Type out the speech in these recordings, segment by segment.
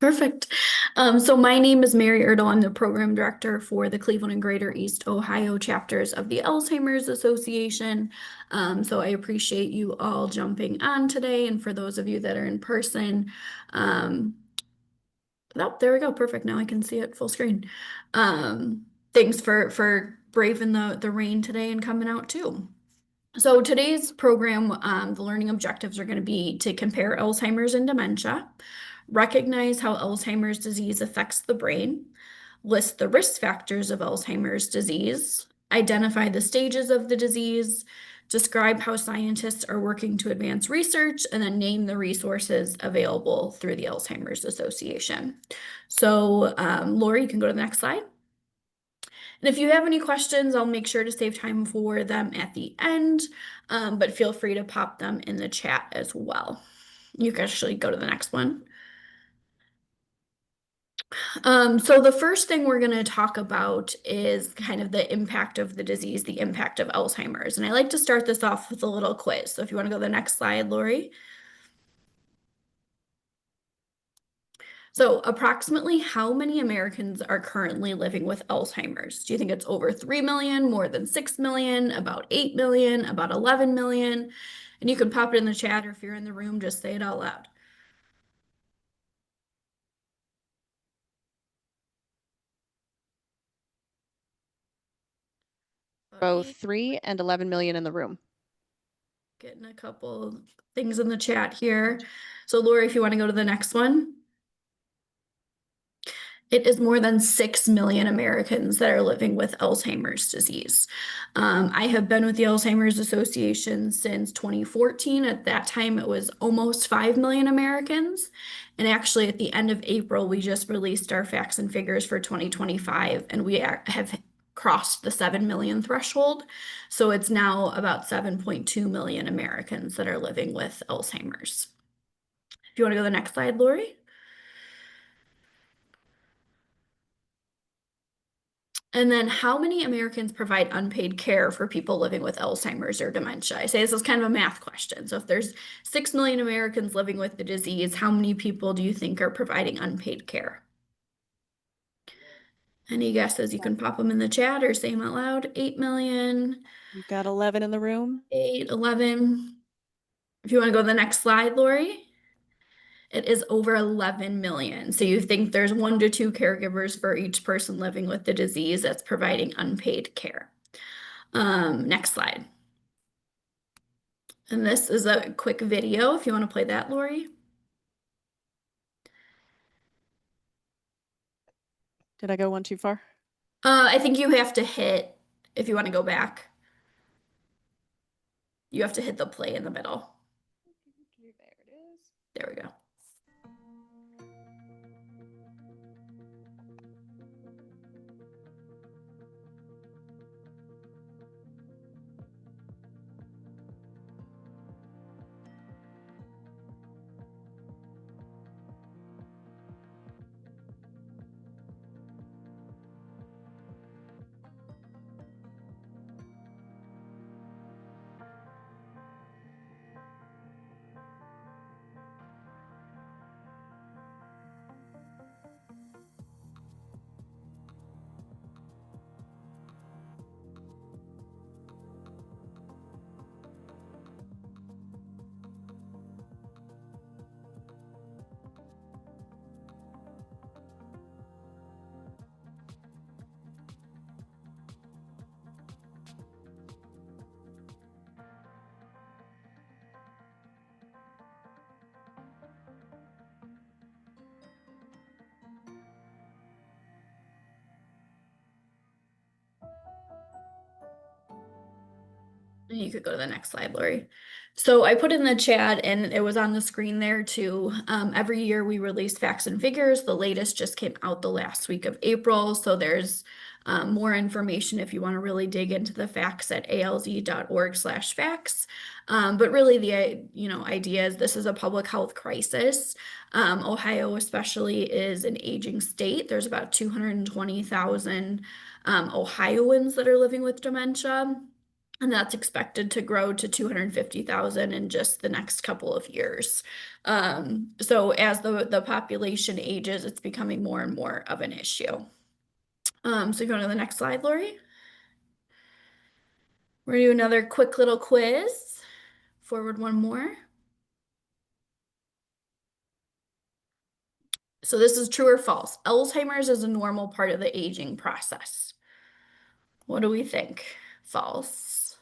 Perfect. So my name is Mary Ertle. I'm the program director for the Cleveland and Greater East Ohio chapters of the Alzheimer's Association. So I appreciate you all jumping on today. And for those of you that are in person, um, oh, there we go. Perfect. Now I can see it full screen. Thanks for braving the rain today and coming out too. So today's program, the learning objectives are going to be to compare Alzheimer's and dementia, recognize how Alzheimer's disease affects the brain, list the risk factors of Alzheimer's disease, identify the stages of the disease, describe how scientists are working to advance research, and then name the resources available through the Alzheimer's Association. So, Lori, you can go to the next slide. And if you have any questions, I'll make sure to save time for them at the end, but feel free to pop them in the chat as well. You can actually go to the next one. So the first thing we're going to talk about is kind of the impact of the disease, the impact of Alzheimer's. And I like to start this off with a little quiz. So if you want to go to the next slide, Lori. So approximately how many Americans are currently living with Alzheimer's? Do you think it's over 3 million, more than 6 million, about 8 million, about 11 million? And you can pop it in the chat, or if you're in the room, just say it out loud. Both 3 and 11 million in the room. Getting a couple things in the chat here. So Lori, if you want to go to the next one. It is more than 6 million Americans that are living with Alzheimer's disease. I have been with the Alzheimer's Association since 2014. At that time, it was almost 5 million Americans. And actually, at the end of April, we just released our facts and figures for 2025, and we have crossed the 7 million threshold. So it's now about 7.2 million Americans that are living with Alzheimer's. If you want to go to the next slide, Lori. And then how many Americans provide unpaid care for people living with Alzheimer's or dementia? I say this is kind of a math question. So if there's 6 million Americans living with the disease, how many people do you think are providing unpaid care? Any guesses? You can pop them in the chat or say them out loud. 8 million, We've got 11 in the room. 8, 11. If you want to go to the next slide, Lori. It is over 11 million. So you think there's 1 to 2 caregivers for each person living with the disease that's providing unpaid care. Next slide. And this is a quick video if you want to play that, Lori. Did I go one too far? I think you have to hit, if you want to go back, you have to hit the play in the middle. There it is. There we go. And you could go to the next slide, Lori. So I put in the chat and it was on the screen there too. Every year we release facts and figures. The latest just came out the last week of April. So there's more information if you want to really dig into the facts at alz.org/facts. But really the idea is this is a public health crisis. Ohio especially is an aging state. There's about 220,000 Ohioans that are living with dementia. And that's expected to grow to 250,000 in just the next couple of years. So as the population ages, it's becoming more and more of an issue. So go to the next slide, Lori. We're gonna do another quick little quiz. Forward one more. So this is true or false. Alzheimer's is a normal part of the aging process. What do we think? False.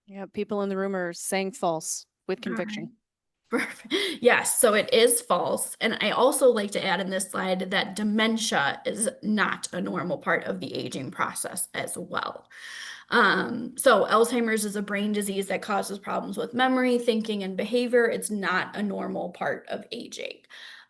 Yeah, people in the room are saying false with All conviction. right. Perfect. Yes, so it is false. And I also like to add in this slide that dementia is not a normal part of the aging process as well. So Alzheimer's is a brain disease that causes problems with memory, thinking, and behavior. It's not a normal part of aging.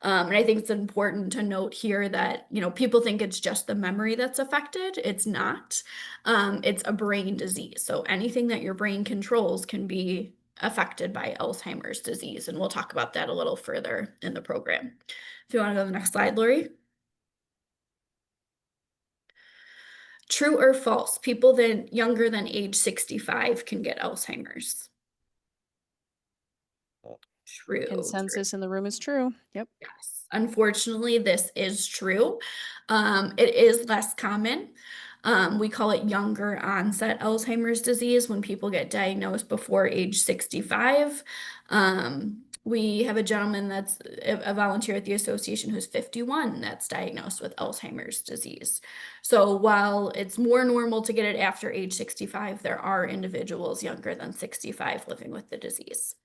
And I think it's important to note here that, people think it's just the memory that's affected. It's not. It's a brain disease. So anything that your brain controls can be affected by Alzheimer's disease. And we'll talk about that a little further in the program. If you want to go to the next slide, Lori. True or false? People that younger than age 65 can get Alzheimer's. True. Consensus in the room is true. Yep. Yes, unfortunately, this is true. It is less common. We call it younger onset Alzheimer's disease when people get diagnosed before age 65. We have a gentleman that's a volunteer at the association who's 51 that's diagnosed with Alzheimer's disease. So while it's more normal to get it after age 65, there are individuals younger than 65 living with the disease.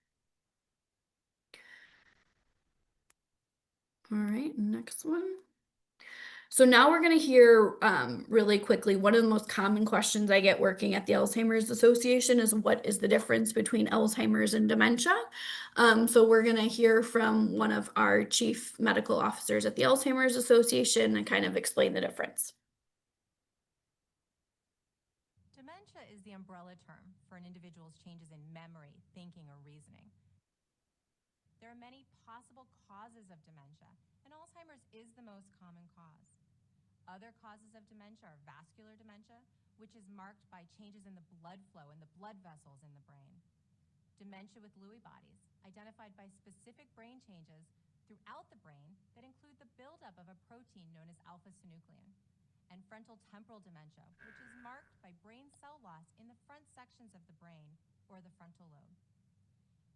All right, next one. So now we're going to hear really quickly, one of the most common questions I get working at the Alzheimer's Association is what is the difference between Alzheimer's and dementia? So we're going to hear from one of our chief medical officers at the Alzheimer's Association and kind of explain the difference. Dementia is the umbrella term for an individual's changes in memory, thinking, or reasoning. There are many possible causes of dementia, and Alzheimer's is the most common cause. Other causes of dementia are vascular dementia, which is marked by changes in the blood flow and the blood vessels in the brain. Dementia with Lewy bodies, identified by specific brain changes throughout the brain that include the buildup of a protein known as alpha-synuclein. And frontal temporal dementia, which is marked by brain cell loss in the front sections of the brain or the frontal lobe.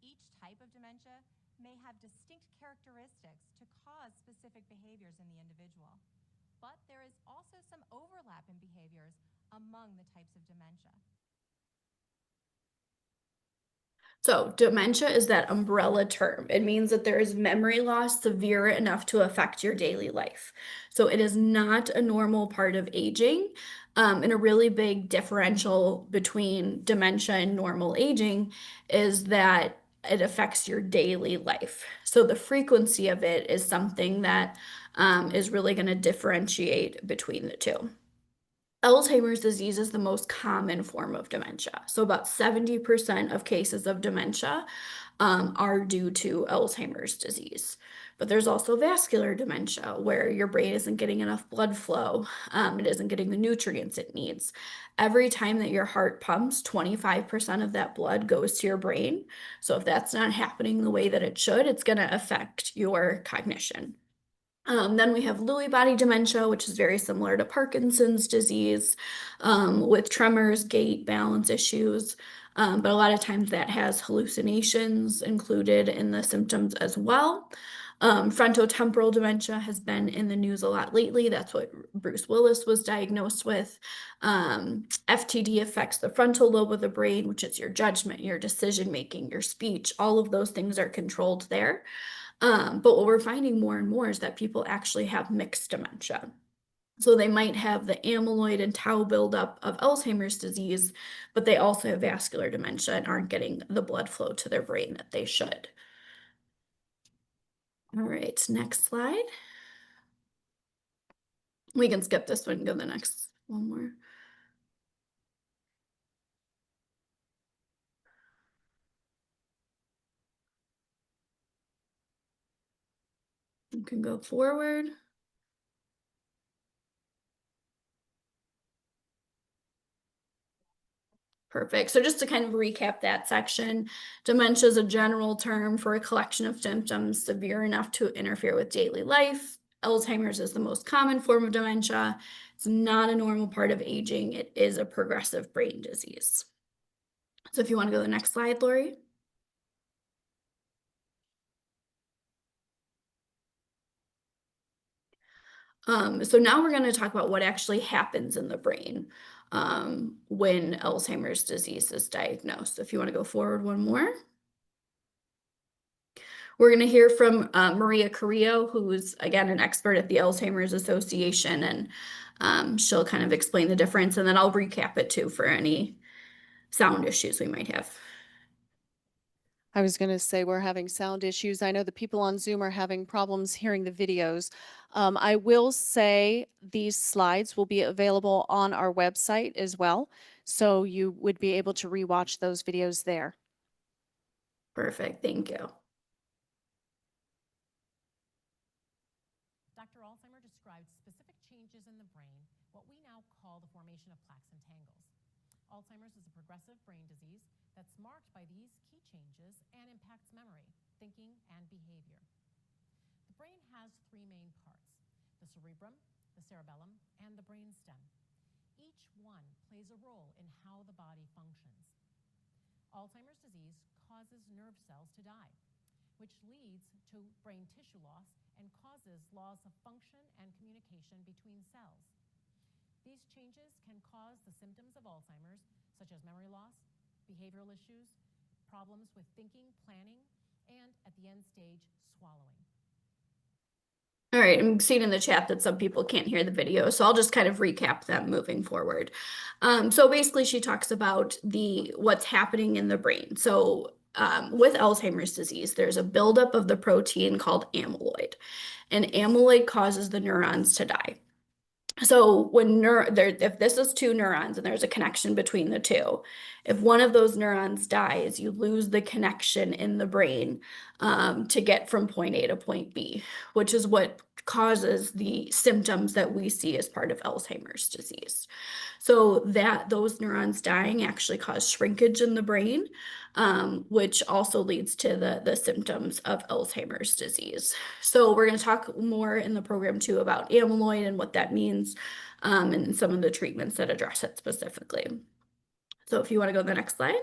Each type of dementia may have distinct characteristics to cause specific behaviors in the individual. But there is also some overlap in behaviors among the types of dementia. So dementia is that umbrella term. It means that there is memory loss severe enough to affect your daily life. So it is not a normal part of aging. And a really big differential between dementia and normal aging is that it affects your daily life. So the frequency of it is something that is really going to differentiate between the two. Alzheimer's disease is the most common form of dementia. So about 70% of cases of dementia are due to Alzheimer's disease. But there's also vascular dementia where your brain isn't getting enough blood flow. It isn't getting the nutrients it needs. Every time that your heart pumps, 25% of that blood goes to your brain. So if that's not happening the way that it should, it's going to affect your cognition. Then we have Lewy body dementia, which is very similar to Parkinson's disease, with tremors, gait, balance issues. But a lot of times that has hallucinations included in the symptoms as well. Frontotemporal dementia has been in the news a lot lately. That's what Bruce Willis was diagnosed with. FTD affects the frontal lobe of the brain, which is your judgment, your decision making, your speech. All of those things are controlled there. But what we're finding more and more is that people actually have mixed dementia. So they might have the amyloid and tau buildup of Alzheimer's disease, but they also have vascular dementia and aren't getting the blood flow to their brain that they should. All right, next slide. We can skip this one and go to the next one more. You can go forward. Perfect. So just to kind of recap that section, dementia is a general term for a collection of symptoms severe enough to interfere with daily life. Alzheimer's is the most common form of dementia. It's not a normal part of aging. It is a progressive brain disease. So if you want to go to the next slide, Lori. So now we're going to talk about what actually happens in the brain when Alzheimer's disease is diagnosed. So if you want to go forward one more. We're going to hear from Maria Carrillo, who's, again, an expert at the Alzheimer's Association, and she'll kind of explain the difference, and then I'll recap it too for any sound issues we might have. I was going to say we're having sound issues. I know the people on Zoom are having problems hearing the videos. I will say these slides will be available on our website as well, so you would be able to rewatch those videos there. Perfect. Thank you. Dr. Alzheimer described specific changes in the brain, what we now call the formation of plaques and tangles. Alzheimer's is a progressive brain disease that's marked by these key changes and impacts memory, thinking, and behavior. The brain has three main parts: the cerebrum, the cerebellum, and the brainstem. Each one plays a role in how the body functions. Alzheimer's disease causes nerve cells to die, which leads to brain tissue loss and causes loss of function and communication between cells. These changes can cause the symptoms of Alzheimer's, such as memory loss, behavioral issues, problems with thinking, planning, and at the end stage, swallowing. All right, I'm seeing in the chat that some people can't hear the video, so I'll just kind of recap them moving forward. So basically, she talks about what's happening in the brain. So with Alzheimer's disease, there's a buildup of the protein called amyloid, and amyloid causes the neurons to die. So if this is two neurons and there's a connection between the two, if one of those neurons dies, you lose the connection in the brain to get from point A to point B, which is what causes the symptoms that we see as part of Alzheimer's disease. So those neurons dying actually cause shrinkage in the brain, which also leads to the symptoms of Alzheimer's disease. So we're going to talk more in the program too about amyloid and what that means, and some of the treatments that address it specifically. So if you want to go to the next slide.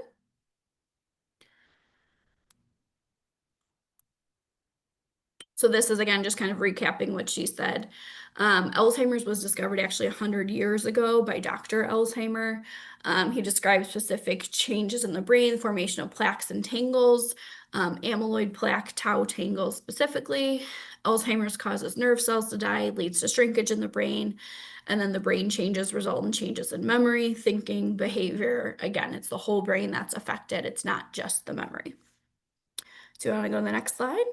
So this is, again, just kind of recapping what she said. Alzheimer's was discovered actually 100 years ago by Dr. Alzheimer. He described specific changes in the brain, formation of plaques and tangles, amyloid plaque tau tangles specifically. Alzheimer's causes nerve cells to die, leads to shrinkage in the brain, and then the brain changes result in changes in memory, thinking, behavior. Again, it's the whole brain that's affected. It's not just the memory. So you want to go to the next slide?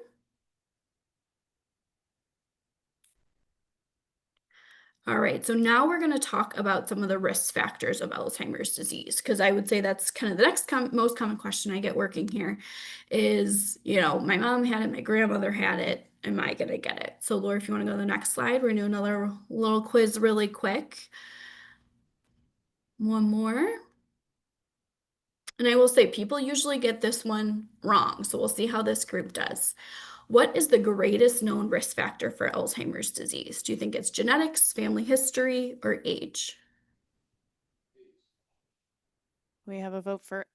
All right, so now we're going to talk about some of the risk factors of Alzheimer's disease, because I would say that's kind of the next most common question I get working here is, my mom had it, my grandmother had it, am I going to get it? So Laura, if you want to go to the next slide, we're going to do another little quiz really quick. One more. And I will say people usually get this one wrong, so we'll see how this group does. What is the greatest known risk factor for Alzheimer's disease? Do you think it's genetics, family history, or age? We have a vote for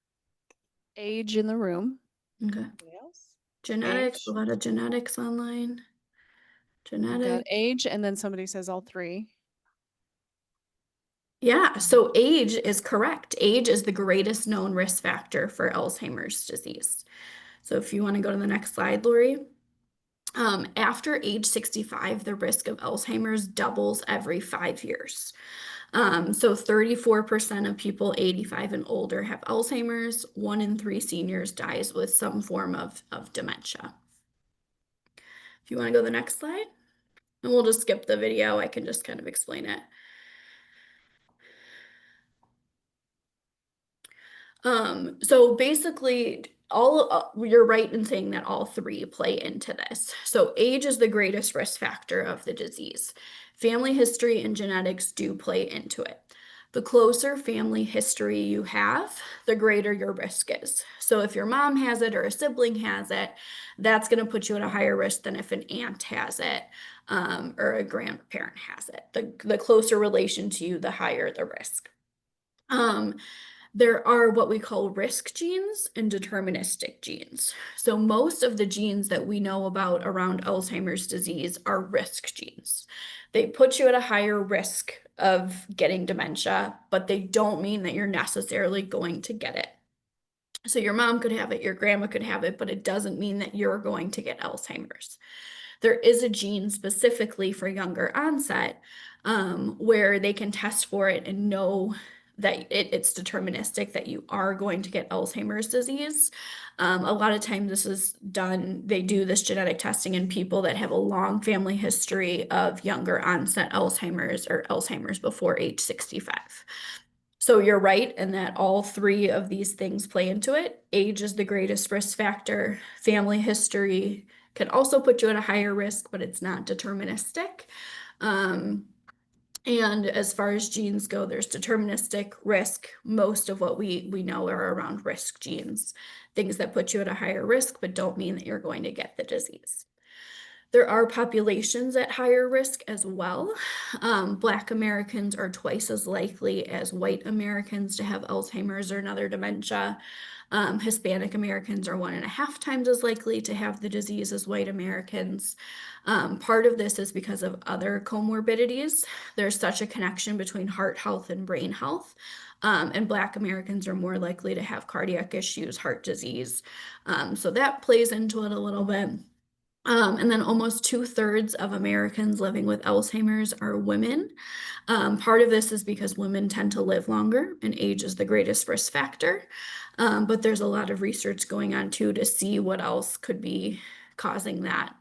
age in the room. Okay. Anybody else? Genetics, Age. a lot of genetics online. We've got Genetics. age, and then somebody says all three. Yeah, so age is correct. Age is the greatest known risk factor for Alzheimer's disease. So if you want to go to the next slide, Lori. After age 65, the risk of Alzheimer's doubles every 5 years. So 34% of people 85 and older have Alzheimer's. 1 in 3 seniors dies with some form of dementia. If you want to go to the next slide, and we'll just skip the video. I can just kind of explain it. So basically, you're right in saying that all three play into this. So age is the greatest risk factor of the disease. Family history and genetics do play into it. The closer family history you have, the greater your risk is. So if your mom has it or a sibling has it, that's going to put you at a higher risk than if an aunt has it, or a grandparent has it. The closer relation to you, the higher the risk. There are what we call risk genes and deterministic genes. So most of the genes that we know about around Alzheimer's disease are risk genes. They put you at a higher risk of getting dementia, but they don't mean that you're necessarily going to get it. So your mom could have it, your grandma could have it, but it doesn't mean that you're going to get Alzheimer's. There is a gene specifically for younger onset, where they can test for it and know that it's deterministic that you are going to get Alzheimer's disease. A lot of times this is done, they do this genetic testing in people that have a long family history of younger onset Alzheimer's or Alzheimer's before age 65. So you're right in that all three of these things play into it. Age is the greatest risk factor. Family history can also put you at a higher risk, but it's not deterministic. And as far as genes go, there's deterministic risk. Most of what we know are around risk genes, things that put you at a higher risk, but don't mean that you're going to get the disease. There are populations at higher risk as well. Black Americans are twice as likely as white Americans to have Alzheimer's or another dementia. Hispanic Americans are 1.5 times as likely to have the disease as white Americans. Part of this is because of other comorbidities. There's such a connection between heart health and brain health. And Black Americans are more likely to have cardiac issues, heart disease. So that plays into it a little bit. And then almost 2/3 of Americans living with Alzheimer's are women. Part of this is because women tend to live longer and age is the greatest risk factor. But there's a lot of research going on too to see what else could be causing that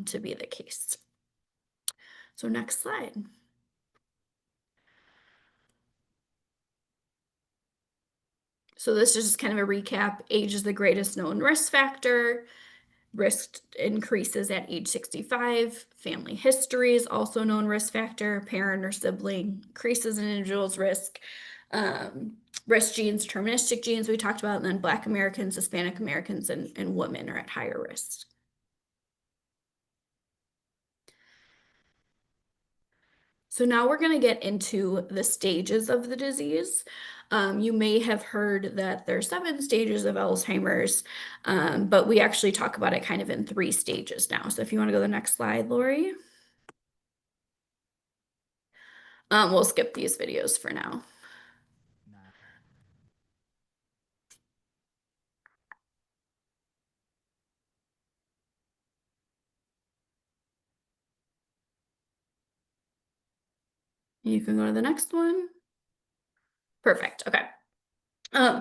to be the case. So next slide. So this is just kind of a recap. Age is the greatest known risk factor. Risk increases at age 65. Family history is also a known risk factor. Parent or sibling increases an individual's risk. Risk genes, deterministic genes we talked about, and then Black Americans, Hispanic Americans, and women are at higher risk. So now we're going to get into the stages of the disease. You may have heard that there's 7 stages of Alzheimer's, but we actually talk about it kind of in 3 stages now. So if you want to go to the next slide, Lori. We'll skip these videos for now. You can go to the next one. Perfect. Okay.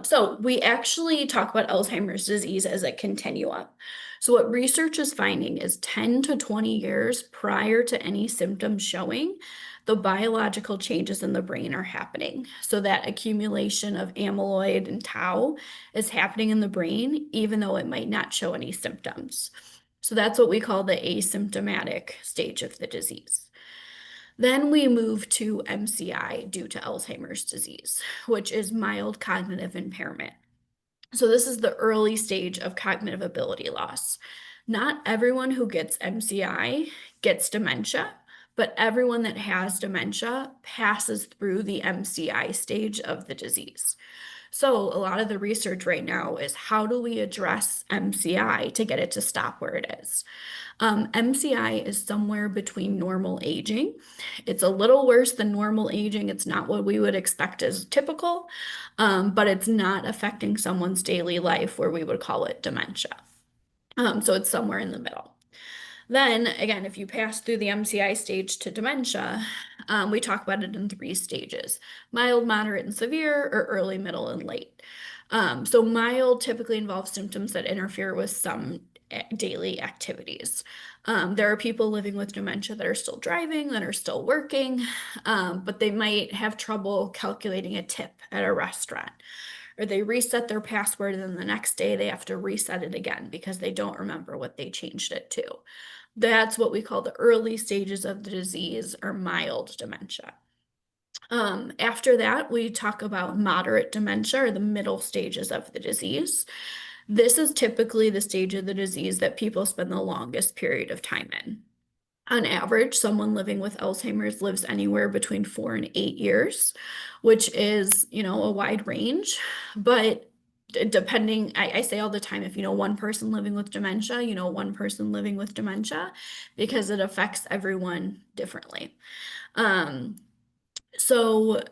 So we actually talk about Alzheimer's disease as a continuum. So what research is finding is 10 to 20 years prior to any symptoms showing, the biological changes in the brain are happening. So that accumulation of amyloid and tau is happening in the brain, even though it might not show any symptoms. So that's what we call the asymptomatic stage of the disease. Then we move to MCI due to Alzheimer's disease, which is mild cognitive impairment. So this is the early stage of cognitive ability loss. Not everyone who gets MCI gets dementia, but everyone that has dementia passes through the MCI stage of the disease. So a lot of the research right now is how do we address MCI to get it to stop where it is? MCI is somewhere between normal aging. It's a little worse than normal aging. It's not what we would expect as typical, but it's not affecting someone's daily life where we would call it dementia. So it's somewhere in the middle. Then again, if you pass through the MCI stage to dementia, we talk about it in 3 stages: mild, moderate, and severe, or early, middle, and late. So mild typically involves symptoms that interfere with some daily activities. There are people living with dementia that are still driving, that are still working, but they might have trouble calculating a tip at a restaurant, or they reset their password and then the next day they have to reset it again because they don't remember what they changed it to. That's what we call the early stages of the disease or mild dementia. After that, we talk about moderate dementia or the middle stages of the disease. This is typically the stage of the disease that people spend the longest period of time in. On average, someone living with Alzheimer's lives anywhere between 4 and 8 years, which is, a wide range. But depending, I say all the time, if you know one person living with dementia, you know one person living with dementia, because it affects everyone differently. Um, so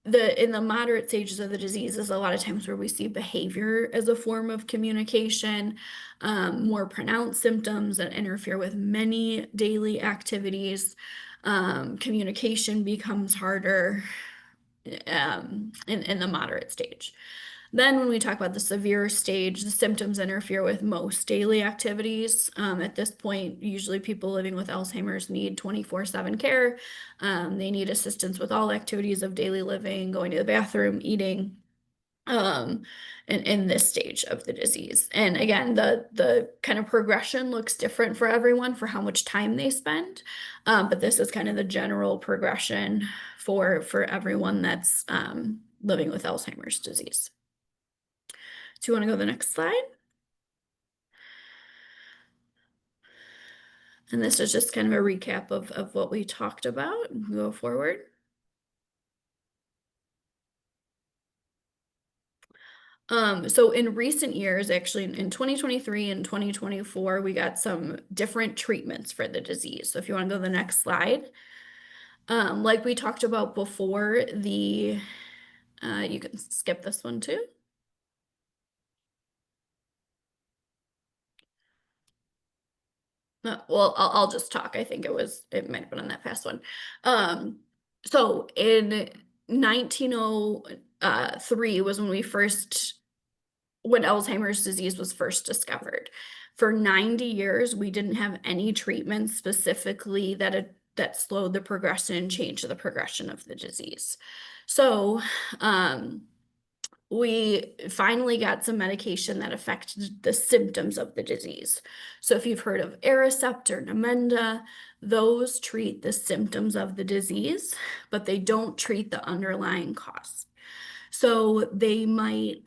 in the moderate stages of the disease is a lot of times where we see behavior as a form of communication, more pronounced symptoms that interfere with many daily activities. Communication becomes harder in the moderate stage. Then when we talk about the severe stage, the symptoms interfere with most daily activities. At this point, usually people living with Alzheimer's need 24/7 care. They need assistance with all activities of daily living, going to the bathroom, eating, in this stage of the disease. And again, the kind of progression looks different for everyone for how much time they spend. But this is kind of the general progression for everyone that's living with Alzheimer's disease. Do you want to go to the next slide? And this is just kind of a recap of what we talked about. Go forward. So in recent years, actually in 2023 and 2024, we got some different treatments for the disease. So if you want to go to the next slide, like we talked about before, you can skip this one too. Well, I'll just talk. I think it might have been on that past one. So in 1903 was when Alzheimer's disease was first discovered. For 90 years, we didn't have any treatments specifically that slowed the progression and changed the progression of the disease. So, we finally got some medication that affected the symptoms of the disease. So if you've heard of Aricept or Namenda, those treat the symptoms of the disease, but they don't treat the underlying cause. So they might,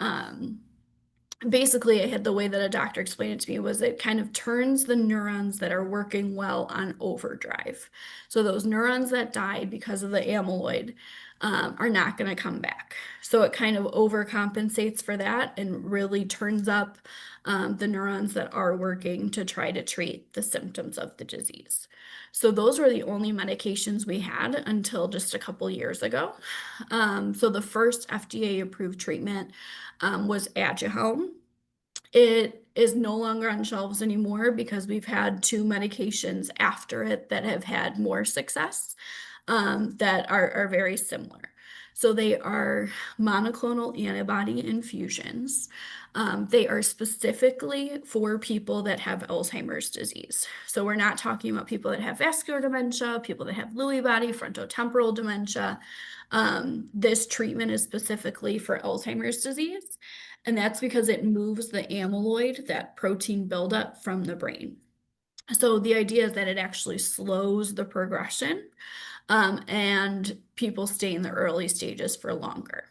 basically, I had the way that a doctor explained it to me was it kind of turns the neurons that are working well on overdrive. So those neurons that died because of the amyloid are not going to come back. So it kind of overcompensates for that and really turns up the neurons that are working to try to treat the symptoms of the disease. So those were the only medications we had until just a couple years ago. So the first FDA approved treatment was Aduhelm. It is no longer on shelves anymore because we've had 2 medications after it that have had more success, that are very similar. So they are monoclonal antibody infusions. They are specifically for people that have Alzheimer's disease. So we're not talking about people that have vascular dementia, people that have Lewy body, frontotemporal dementia. This treatment is specifically for Alzheimer's disease, and that's because it moves the amyloid, that protein buildup, from the brain. So the idea is that it actually slows the progression, and people stay in the early stages for longer.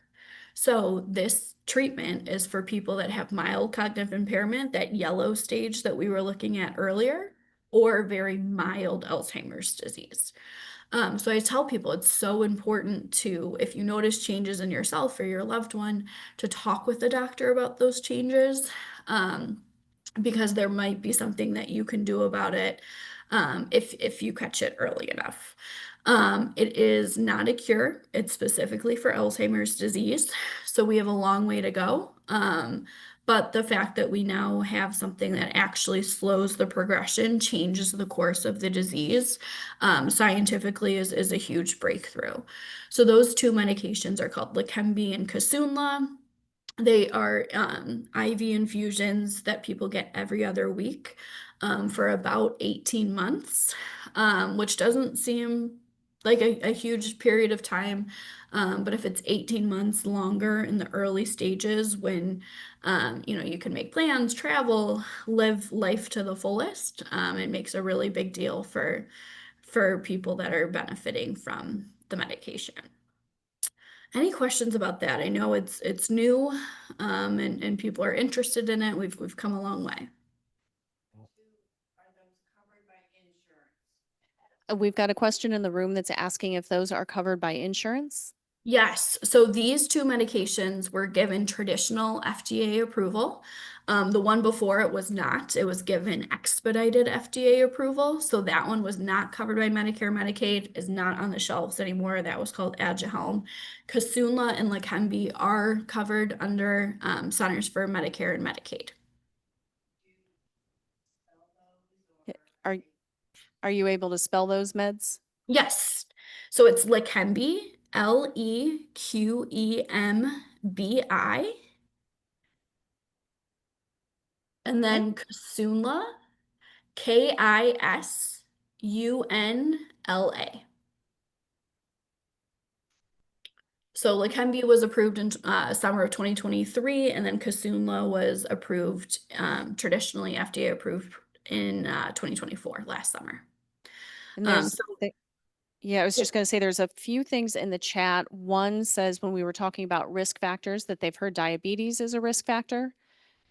So this treatment is for people that have mild cognitive impairment, that yellow stage that we were looking at earlier, or very mild Alzheimer's disease. So I tell people it's so important to, if you notice changes in yourself or your loved one, to talk with the doctor about those changes, because there might be something that you can do about it, if you catch it early enough. It is not a cure. It's specifically for Alzheimer's disease, so we have a long way to go. But the fact that we now have something that actually slows the progression, changes the course of the disease, scientifically is a huge breakthrough. So those 2 medications are called Leqembi and Kisunla. They are IV infusions that people get every other week, for about 18 months, which doesn't seem like a huge period of time. But if it's 18 months longer in the early stages when you can make plans, travel, live life to the fullest, it makes a really big deal for people that are benefiting from the medication. Any questions about that? I know it's new, and people are interested in it. We've come a long way. We've got a question in the room that's asking if those are covered by insurance. Yes, so these two medications were given traditional FDA approval. The one before it was not. It was given expedited FDA approval. So that one was not covered by Medicare, Medicaid, is not on the shelves anymore. That was called Aduhelm. Kisunla and Leqembi are covered under Centers for Medicare and Medicaid. Are, are you able to spell those meds? Yes. So it's Leqembi, Leqembi, and then Kisunla, Kisunla. So Leqembi was approved in summer of 2023, and then Kisunla was approved, traditionally FDA approved in 2024, last summer. And So yeah, I was yeah. just going to say there's a few things in the chat. One says when we were talking about risk factors that they've heard diabetes is a risk factor.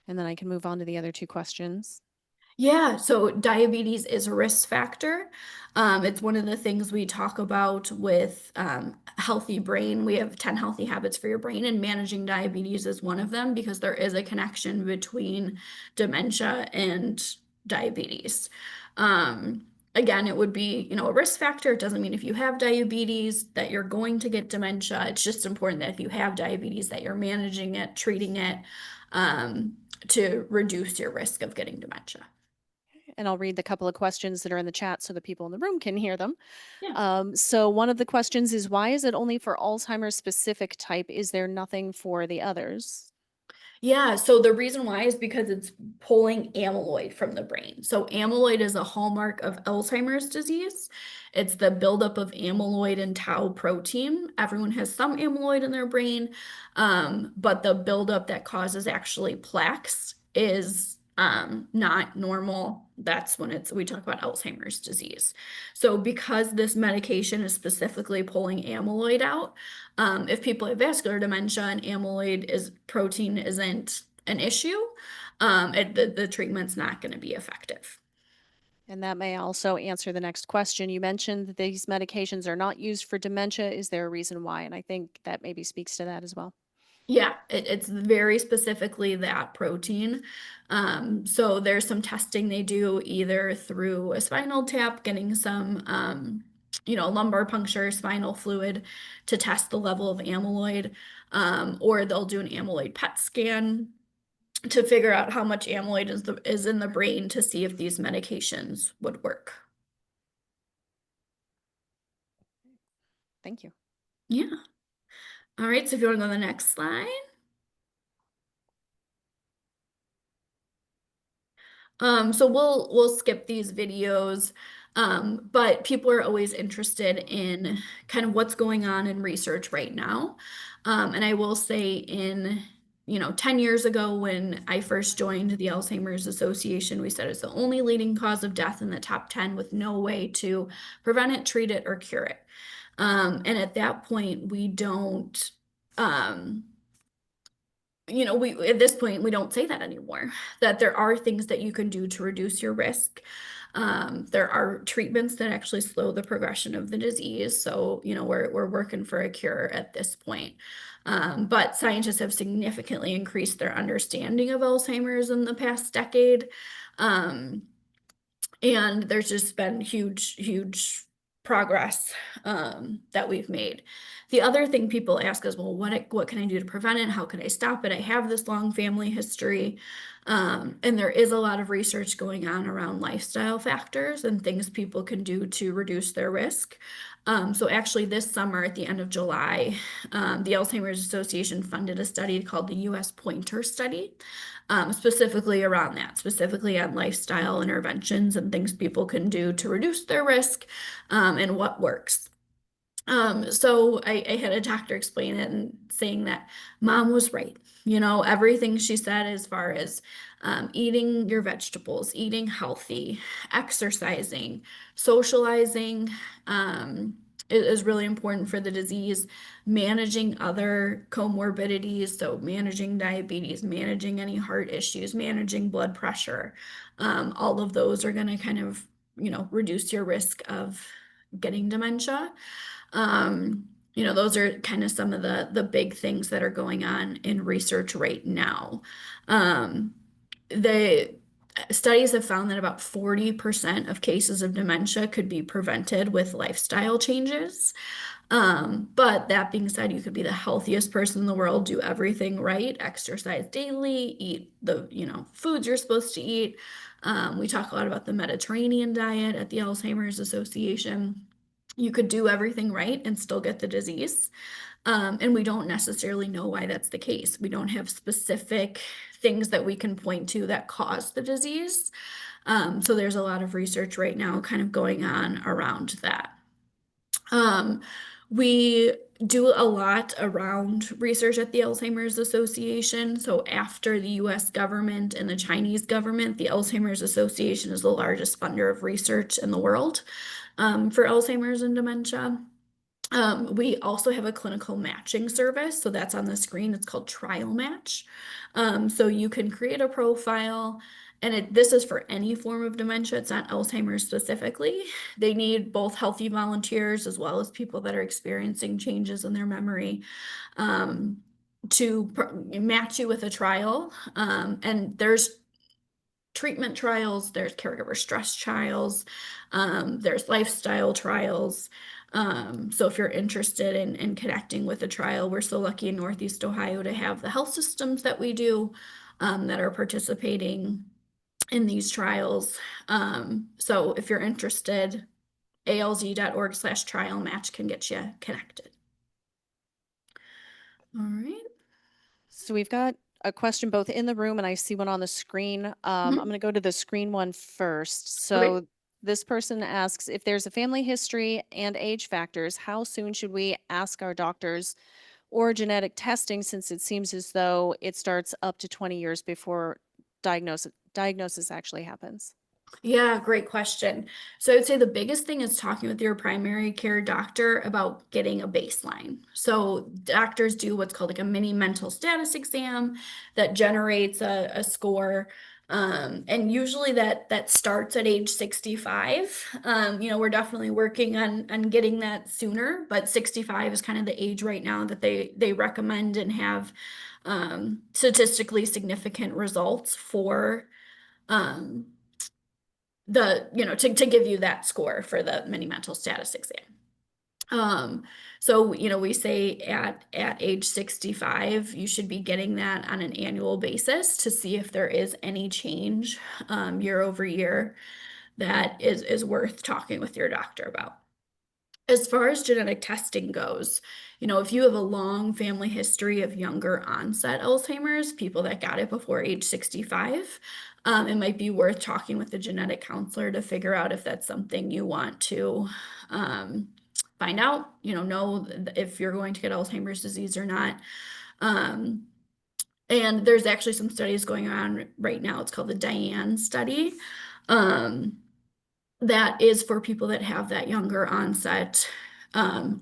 And then I can move on to the other two questions. Yeah, so diabetes is a risk factor. It's one of the things we talk about with healthy brain. We have 10 healthy habits for your brain, and managing diabetes is one of them because there is a connection between dementia and diabetes. Again, it would be, a risk factor. It doesn't mean if you have diabetes that you're going to get dementia. It's just important that if you have diabetes that you're managing it, treating it, to reduce your risk of getting dementia. And I'll read the couple of questions that are in the chat so the people in the room can hear them. Yeah. So one of the questions is, why is it only for Alzheimer's specific type? Is there nothing for the others? Yeah, so the reason why is because it's pulling amyloid from the brain. So amyloid is a hallmark of Alzheimer's disease. It's the buildup of amyloid and tau protein. Everyone has some amyloid in their brain, but the buildup that causes actually plaques is not normal. That's when we talk about Alzheimer's disease. So because this medication is specifically pulling amyloid out, if people have vascular dementia and amyloid is protein isn't an issue, the treatment's not going to be effective. And that may also answer the next question. You mentioned that these medications are not used for dementia. Is there a reason why? And I think that maybe speaks to that as well. Yeah, it's very specifically that protein. So there's some testing they do either through a spinal tap, getting some, lumbar puncture, spinal fluid to test the level of amyloid, or they'll do an amyloid PET scan to figure out how much amyloid is in the brain to see if these medications would work. Thank you. Yeah. All right, so if you want to go to the next slide. So we'll skip these videos, but people are always interested in kind of what's going on in research right now. And I will say 10 years ago when I first joined the Alzheimer's Association, we said it's the only leading cause of death in the top 10 with no way to prevent it, treat it, or cure it. And at that point, we don't, we at this point we don't say that anymore, that there are things that you can do to reduce your risk. There are treatments that actually slow the progression of the disease, so we're working for a cure at this point. But scientists have significantly increased their understanding of Alzheimer's in the past decade. And there's just been huge progress that we've made. The other thing people ask is, well, what can I do to prevent it? How can I stop it? I have this long family history. And there is a lot of research going on around lifestyle factors and things people can do to reduce their risk. So actually this summer at the end of July, the Alzheimer's Association funded a study called the US Pointer Study, specifically around that, specifically on lifestyle interventions and things people can do to reduce their risk, and what works. So I had a doctor explain it and saying that mom was right. Everything she said as far as eating your vegetables, eating healthy, exercising, socializing, is really important for the disease. Managing other comorbidities, so managing diabetes, managing any heart issues, managing blood pressure, all of those are going to kind of, reduce your risk of getting dementia. Those are kind of some of the big things that are going on in research right now. The studies have found that about 40% of cases of dementia could be prevented with lifestyle changes. But that being said, you could be the healthiest person in the world, do everything right, exercise daily, eat the, foods you're supposed to eat. We talk a lot about the Mediterranean diet at the Alzheimer's Association. You could do everything right and still get the disease. And we don't necessarily know why that's the case. We don't have specific things that we can point to that cause the disease. So there's a lot of research right now kind of going on around that. We do a lot around research at the Alzheimer's Association. So after the US government and the Chinese government, the Alzheimer's Association is the largest funder of research in the world for Alzheimer's and dementia. We also have a clinical matching service. So that's on the screen. It's called Trial Match. So you can create a profile, and this is for any form of dementia. It's not Alzheimer's specifically. They need both healthy volunteers as well as people that are experiencing changes in their memory to match you with a trial. And there's treatment trials, there's caregiver stress trials, there's lifestyle trials. So if you're interested in connecting with a trial, we're so lucky in Northeast Ohio to have the health systems that we do that are participating in these trials. So if you're interested, alz.org/trial match can get you connected. All right. So we've got a question both in the room and I see one on the screen. I'm going to go to the screen one first. So this person asks, if there's a family history and age factors, how soon should we ask our doctors or genetic testing, since it seems as though it starts up to 20 years before diagnosis actually happens? Yeah, great question. So I would say the biggest thing is talking with your primary care doctor about getting a baseline. So doctors do what's called like a mini mental status exam that generates a score. And usually that starts at age 65. We're definitely working on getting that sooner, but 65 is kind of the age right now that they recommend and have statistically significant results for to give you that score for the mini mental status exam. So we say at age 65, you should be getting that on an annual basis to see if there is any change year over year that is worth talking with your doctor about. As far as genetic testing goes, if you have a long family history of younger onset Alzheimer's, people that got it before age 65, it might be worth talking with the genetic counselor to figure out if that's something you want to find out, know if you're going to get Alzheimer's disease or not. And there's actually some studies going on right now. It's called the Diane study. That is for people that have that younger onset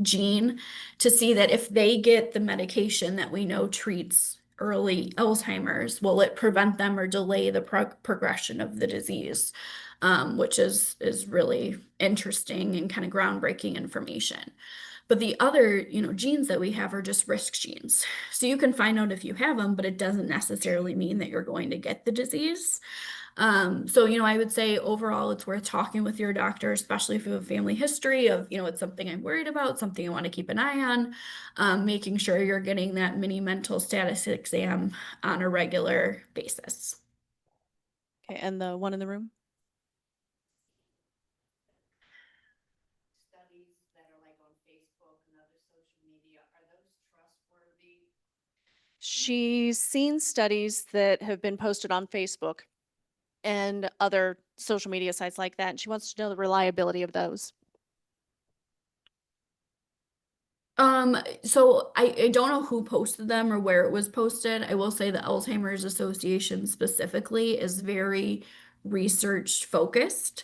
gene, to see that if they get the medication that we know treats early Alzheimer's, will it prevent them or delay the progression of the disease, which is really interesting and kind of groundbreaking information. But the other, genes that we have are just risk genes. So you can find out if you have them, but it doesn't necessarily mean that you're going to get the disease. So, I would say overall, it's worth talking with your doctor, especially if you have a family history of, it's something I'm worried about, something I want to keep an eye on, making sure you're getting that mini mental status exam on a regular basis. Okay, and the one in the room? Studies that are like on Facebook and other social media, are those trustworthy? She's seen studies that have been posted on Facebook and other social media sites like that, and she wants to know the reliability of those. So I don't know who posted them or where it was posted. I will say the Alzheimer's Association specifically is very research focused.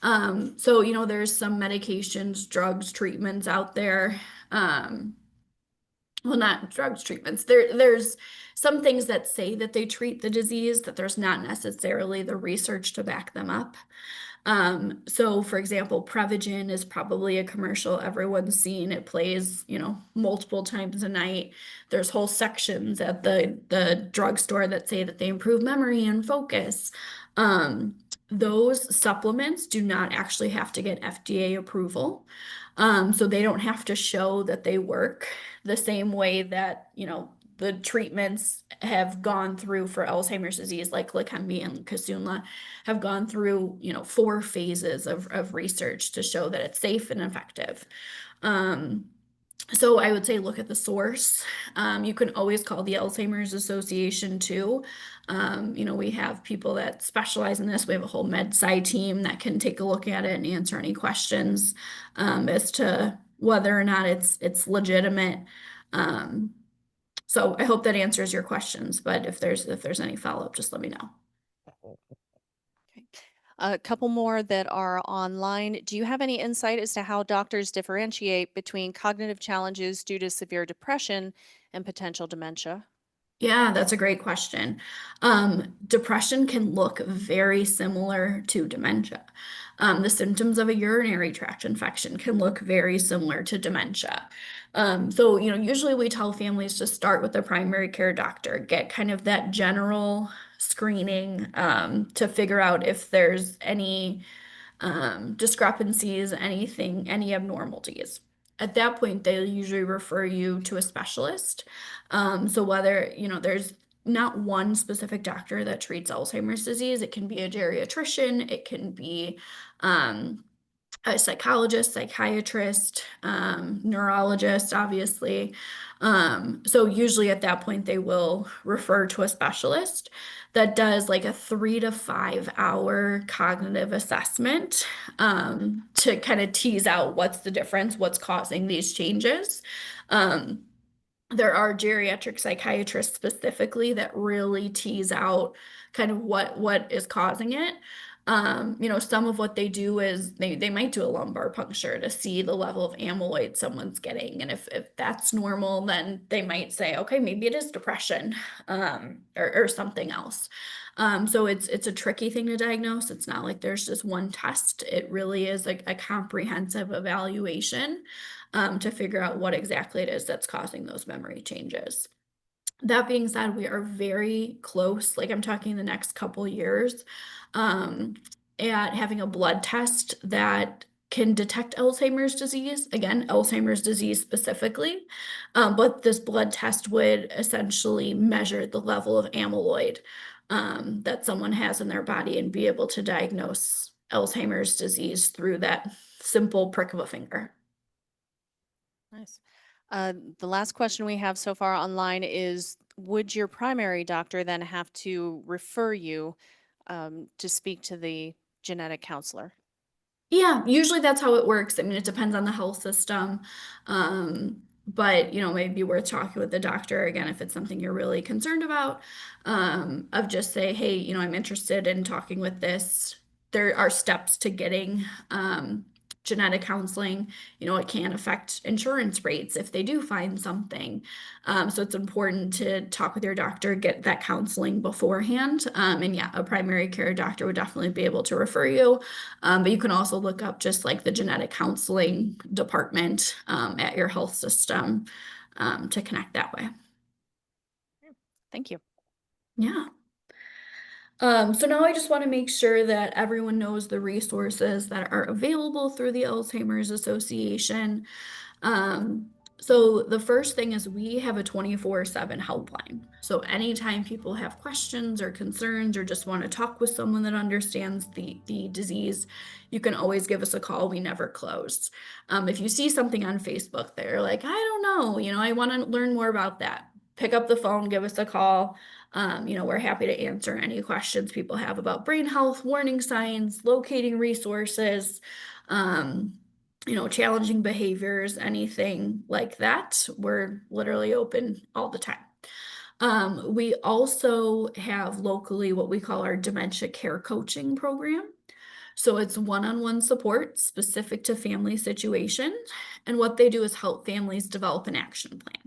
So, there's some medications, drugs, treatments out there. Well, not drugs, treatments. There's some things that say that they treat the disease, that there's not necessarily the research to back them up. So for example, Prevagen is probably a commercial everyone's seen. It plays, multiple times a night. There's whole sections at the drugstore that say that they improve memory and focus. Those supplements do not actually have to get FDA approval. So they don't have to show that they work the same way that, the treatments have gone through for Alzheimer's disease, like Leqembi and Kisunla, have gone through, 4 phases of research to show that it's safe and effective. So I would say look at the source. You can always call the Alzheimer's Association too. We have people that specialize in this. We have a whole med-sci team that can take a look at it and answer any questions as to whether or not it's legitimate. So I hope that answers your questions, but if there's any follow-up, just let me know. Okay. A couple more that are online. Do you have any insight as to how doctors differentiate between cognitive challenges due to severe depression and potential dementia? Yeah, that's a great question. Depression can look very similar to dementia. The symptoms of a urinary tract infection can look very similar to dementia. So, usually we tell families to start with a primary care doctor, get kind of that general screening to figure out if there's any discrepancies, any abnormalities. At that point, they usually refer you to a specialist. So whether, there's not one specific doctor that treats Alzheimer's disease, it can be a geriatrician, it can be a psychologist, psychiatrist, neurologist, obviously. So usually at that point, they will refer to a specialist that does like a 3 to 5 hour cognitive assessment to kind of tease out what's the difference, what's causing these changes. There are geriatric psychiatrists specifically that really tease out kind of what is causing it. Some of what they do is they might do a lumbar puncture to see the level of amyloid someone's getting. And if that's normal, then they might say, okay, maybe it is depression, or something else. So it's a tricky thing to diagnose. It's not like there's just one test. It really is like a comprehensive evaluation, to figure out what exactly it is that's causing those memory changes. That being said, we are very close, like I'm talking the next couple years, at having a blood test that can detect Alzheimer's disease, again, Alzheimer's disease specifically. But this blood test would essentially measure the level of amyloid that someone has in their body and be able to diagnose Alzheimer's disease through that simple prick of a finger. Nice. The last question we have so far online is, would your primary doctor then have to refer you to speak to the genetic counselor? Yeah, usually that's how it works. I mean, it depends on the health system. But maybe worth talking with the doctor again if it's something you're really concerned about. Of just say, hey, I'm interested in talking with this. There are steps to getting genetic counseling. It can affect insurance rates if they do find something. So it's important to talk with your doctor, get that counseling beforehand. And yeah, a primary care doctor would definitely be able to refer you. But you can also look up just like the genetic counseling department at your health system to connect that way. Thank you. Yeah. So now I just want to make sure that everyone knows the resources that are available through the Alzheimer's Association. So the first thing is we have a 24/7 helpline. So anytime people have questions or concerns or just want to talk with someone that understands the disease, you can always give us a call. We never close. If you see something on Facebook, they're like, I don't know, I want to learn more about that. Pick up the phone, give us a call. We're happy to answer any questions people have about brain health, warning signs, locating resources, challenging behaviors, anything like that. We're literally open all the time. We also have locally what we call our dementia care coaching program. So it's one-on-one support specific to family situations. And what they do is help families develop an action plan.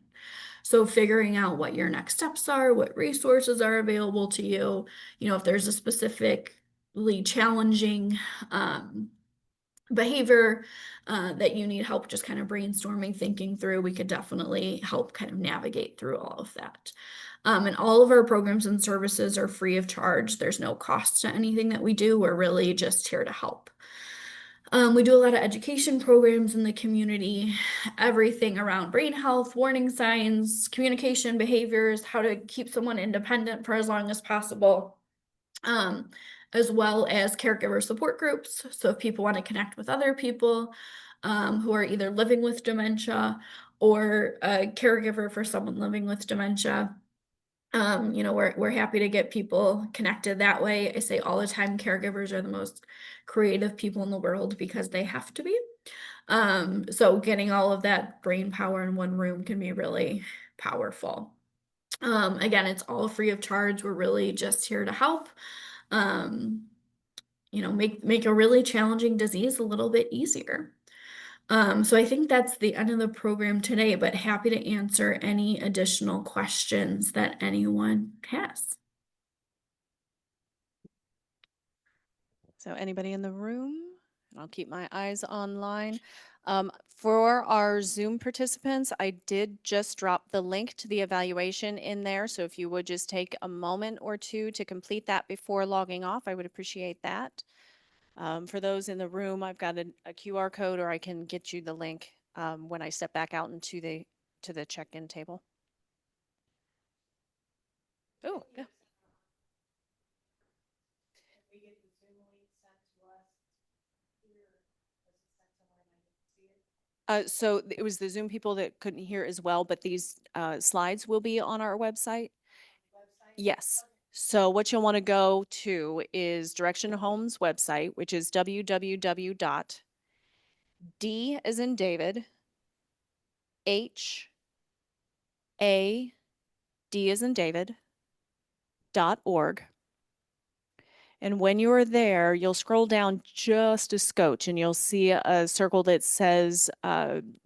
So figuring out what your next steps are, what resources are available to you, if there's a specifically challenging behavior that you need help just kind of brainstorming, thinking through, we could definitely help kind of navigate through all of that. And all of our programs and services are free of charge. There's no cost to anything that we do. We're really just here to help. We do a lot of education programs in the community, everything around brain health, warning signs, communication behaviors, how to keep someone independent for as long as possible, as well as caregiver support groups. So if people want to connect with other people who are either living with dementia or a caregiver for someone living with dementia, we're happy to get people connected that way. I say all the time, caregivers are the most creative people in the world because they have to be. So getting all of that brain power in one room can be really powerful. Again, it's all free of charge. We're really just here to help. Make a really challenging disease a little bit easier. So I think that's the end of the program today, but happy to answer any additional questions that anyone has. So anybody in the room? And I'll keep my eyes online. For our Zoom participants, I did just drop the link to the evaluation in there. So if you would just take a moment or two to complete that before logging off, I would appreciate that. For those in the room, I've got a QR code, or I can get you the link when I step back out into the check-in table. Oh, yeah. Can we get the Zoom link sent to us here? Was it sent somewhere and I didn't see it? So it was the Zoom people that couldn't hear as well, but these slides will be on our website. Website? Yes. So what you'll want to go to is Direction Home's website, which is www.D as in David, HAD as in David, .org. And when you are there, you'll scroll down just a scotch and you'll see a circle that says, I'm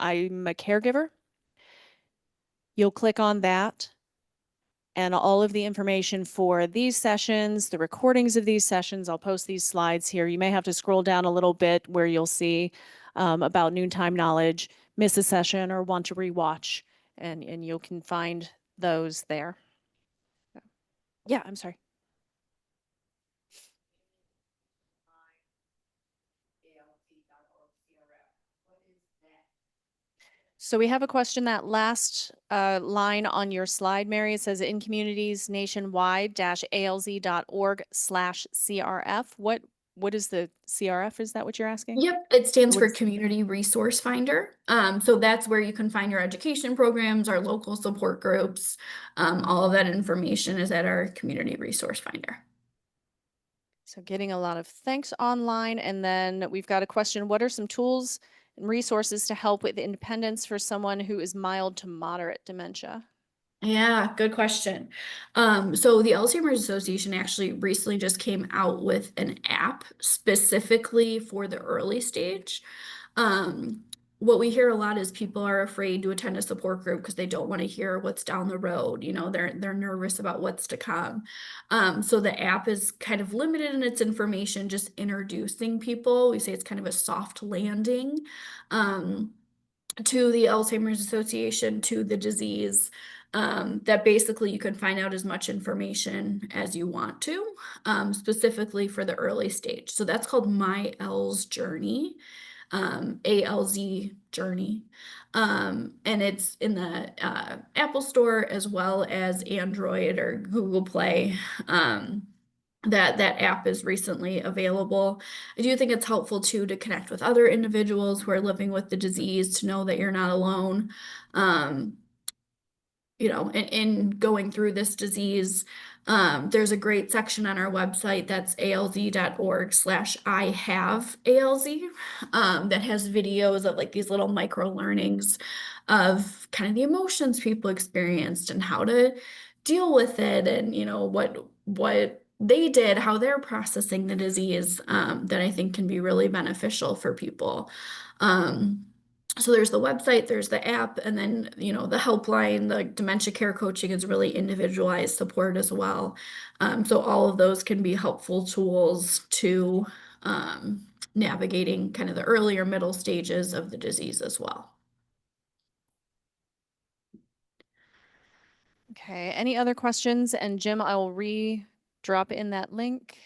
a caregiver. You'll click on that, and all of the information for these sessions, the recordings of these sessions, I'll post these slides here. You may have to scroll down a little bit where you'll see about Noontime Knowledge, miss a session or want to rewatch, and you can find those there. Yeah, I'm sorry. What is that? So we have a question, that last line on your slide, Mary. It says in communities nationwide -alz.org/CRF. What is the CRF? Is that what you're asking? Yep, it stands for What's- Community Resource Finder. So that's where you can find your education programs, our local support groups. All of that information is at our Community Resource Finder. So getting a lot of thanks online. And then we've got a question. What are some tools and resources to help with independence for someone who is mild to moderate dementia? Yeah, good question. So the Alzheimer's Association actually recently just came out with an app specifically for the early stage. What we hear a lot is people are afraid to attend a support group because they don't want to hear what's down the road. They're nervous about what's to come. So the app is kind of limited in its information, just introducing people. We say it's kind of a soft landing. To the Alzheimer's Association, to the disease, that basically you can find out as much information as you want to, specifically for the early stage. So that's called My L's Journey, ALZ Journey. And it's in the Apple Store as well as Android or Google Play. That app is recently available. I do think it's helpful too to connect with other individuals who are living with the disease, to know that you're not alone. In going through this disease. There's a great section on our website that's alz.org/I-have-ALZ, that has videos of like these little micro learnings of kind of the emotions people experienced and how to deal with it, and what they did, how they're processing the disease, that I think can be really beneficial for people. Um, so there's the website, there's the app, and then, the helpline, the dementia care coaching is really individualized support as well. So all of those can be helpful tools to navigating kind of the earlier middle stages of the disease as well. Okay, any other questions? And Jim, I will drop in that link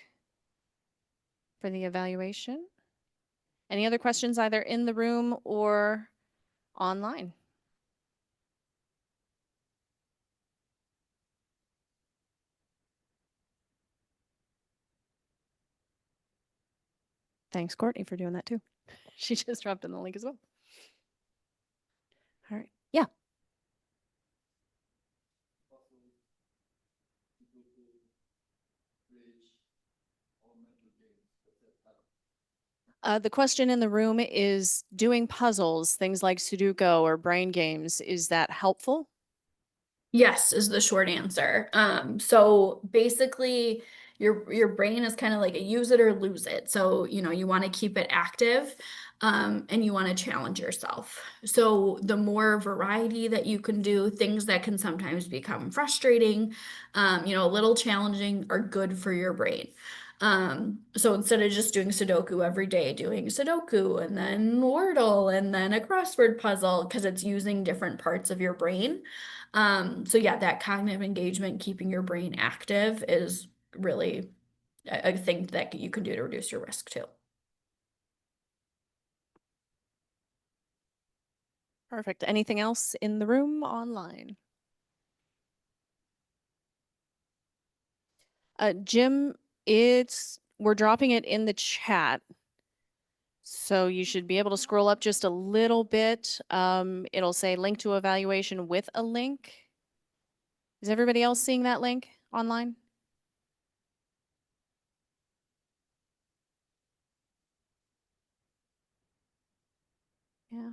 for the evaluation. Any other questions either in the room or online? Thanks, Courtney, for doing that too. She just dropped in the link as well. All right. Yeah. The question in the room is doing puzzles, things like Sudoku or brain games, is that helpful? Yes, is the short answer. So basically your brain is kind of like a use it or lose it. So, you want to keep it active, and you want to challenge yourself. So the more variety that you can do, things that can sometimes become frustrating, a little challenging are good for your brain. So instead of just doing Sudoku every day, doing Sudoku and then Wordle and then a crossword puzzle, because it's using different parts of your brain. So yeah, that cognitive engagement, keeping your brain active is really a thing that you can do to reduce your risk too. Perfect. Anything else in the room online? Jim, we're dropping it in the chat. So you should be able to scroll up just a little bit. It'll say link to evaluation with a link. Is everybody else seeing that link online? Yeah.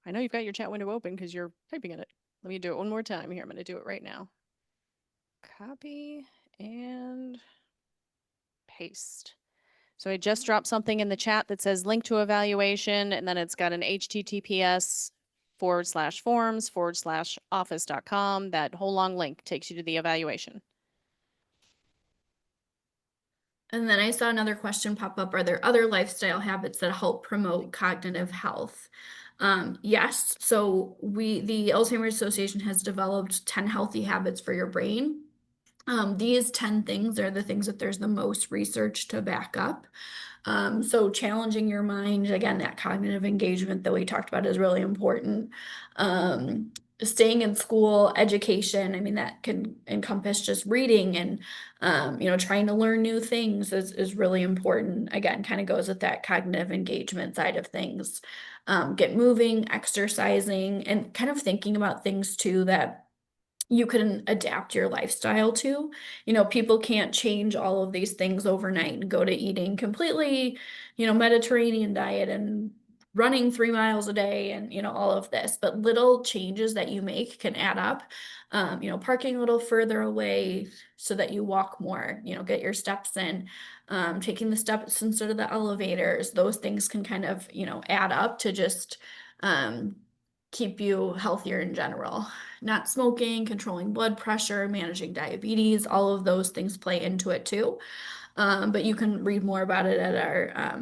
I know you've got your chat window open because you're typing in it. Let me do it one more time here. I'm going to do it right now. Copy and paste. So I just dropped something in the chat that says link to evaluation, and then it's got an https:/forms/office.com. That whole long link takes you to the evaluation. And then I saw another question pop up. Are there other lifestyle habits that help promote cognitive health? Yes. So the Alzheimer's Association has developed 10 healthy habits for your brain. These 10 things are the things that there's the most research to back up. So challenging your mind, again, that cognitive engagement that we talked about is really important. Staying in school, education, I mean, that can encompass just reading and, trying to learn new things is really important. Again, kind of goes with that cognitive engagement side of things. Get moving, exercising, and kind of thinking about things too that you can adapt your lifestyle to. People can't change all of these things overnight and go to eating completely, Mediterranean diet and running 3 miles a day and, all of this. But little changes that you make can add up. Parking a little further away so that you walk more, get your steps in, taking the steps instead of the elevators. Those things can kind of, add up to just keep you healthier in general. Not smoking, controlling blood pressure, managing diabetes, all of those things play into it too. But you can read more about it at our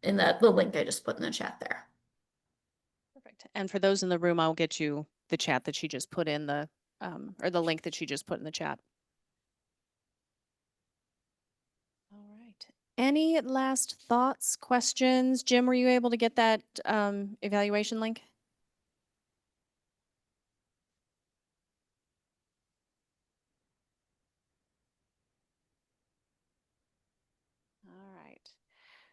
in the link I just put in the chat there. Perfect. And for those in the room, I'll get you the chat that she just put in or the link that she just put in the chat. All right. Any last thoughts, questions? Jim, were you able to get that evaluation link? All right.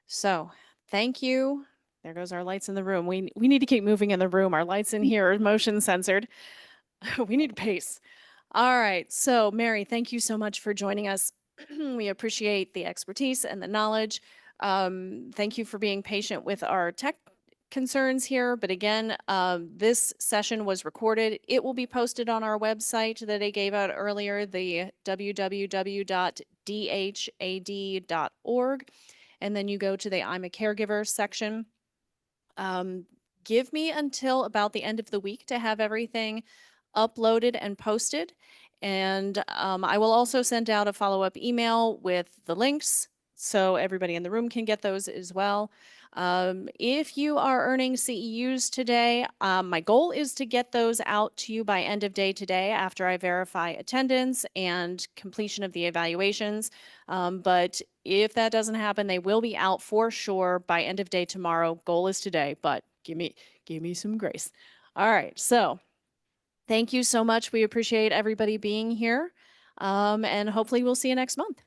So thank you. There goes our lights in the room. We need to keep moving in the room. Our lights in here are motion censored. We need pace. All right. So Mary, thank you so much for joining us. We appreciate the expertise and the knowledge. Thank you for being patient with our concerns here, but again, this session was recorded. It will be posted on our website that I gave out earlier, the www.dhad.org. And then you go to the I'm a Caregiver section. Give me until about the end of the week to have everything uploaded and posted. And I will also send out a follow-up email with the links so everybody in the room can get those as well. If you are earning CEUs today, my goal is to get those out to you by end of day today after I verify attendance and completion of the evaluations. But if that doesn't happen, they will be out for sure by end of day tomorrow. Goal is today, but give me some grace. All right, so thank you so much. We appreciate everybody being here. And hopefully we'll see you next month.